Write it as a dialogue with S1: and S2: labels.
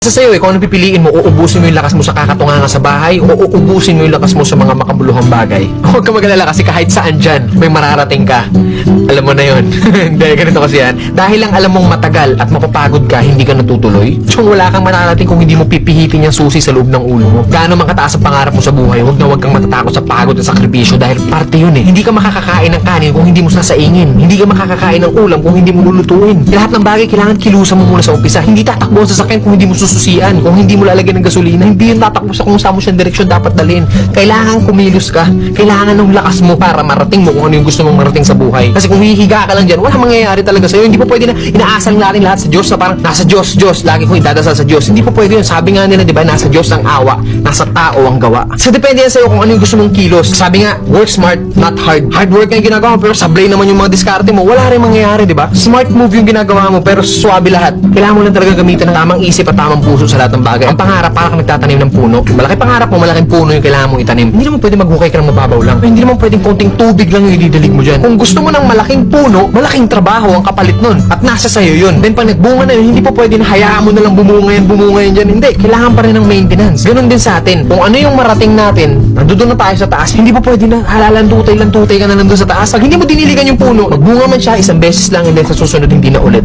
S1: Nasa sa'yo kung ano pipiliin mo, uubusin mo yung lakas mo sa kakatunganga sa bahay o uubusin mo yung lakas mo sa mga makabuluhang bagay. Huwag ka mag-alala kasi kahit saan dyan, may mararating ka. Alam mo na yun. Hindi, ganito kasi yan. Dahil lang alam mong matagal at mapapagod ka, hindi ka natutuloy. So wala kang mararating kung hindi mo pipihitin yung susi sa loob ng ulo mo. Gaano man kataas ang pangarap mo sa buhay, huwag kang matatakot sa pagod at sakripisyo dahil parte yun eh. Hindi ka makakakain ng kanin kung hindi mo sasaingin. Hindi ka makakakain ng ulam kung hindi mo lulutuin. Lahat ng bagay kailangan kilusan mo muna sa umpisa. Hindi tatakbo sa sasakyan kung hindi mo sususian. Kung hindi mo lalagyan ng gasolina, hindi yun tatakbo sa kung saan mo siyang direksyon dapat dalhin. Kailangan kumilos ka. Kailangan ng lakas mo para marating mo kung ano yung gusto mong marating sa buhay. Kasi kung hihiga ka lang dyan, wala mangyayari talaga sa'yo. Hindi po pwede na inaasal natin lahat sa Diyos na parang nasa Diyos. Lagi kong idadasal sa Diyos. Hindi po pwede yun. Sabi nga nila, di ba, nasa Diyos ang awa, nasa tao ang gawa. So depende yan sa'yo kung ano yung gusto mong kilos. Sabi nga, work smart, not hard. Hard work nga yung ginagawa mo, pero sablay naman yung mga diskarte mo. Wala rin mangyayari, di ba? Smart move yung ginagawa mo, pero swabe lahat. Kailangan mo lang talaga gamitin ng tamang isip at tamang puso sa lahat ng bagay. Ang pangarap, parang kang nagtatanim ng puno. Malaki pangarap mo, malaking puno yung kailangan mong itanim. Hindi naman pwede maghukay ka ng mababaw lang. Hindi naman pwedeng konting tubig lang yung ididilig mo dyan. Kung gusto mo ng malaking puno, malaking trabaho ang kapalit nun. At nasa sa'yo yun. Then pag nagbunga na yun, hindi pa pwede na hayaan mo na lang bumunga yan dyan. Hindi, kailangan pa rin ng maintenance. Ganon din sa atin. Kung ano yung marating natin, nandoon na tayo sa taas, hindi pa pwede na halalan tutay ka na nandun sa taas. Pag hindi mo diniligan yung puno, magbunga man siya isang beses lang and then sa susunod hindi na ulit.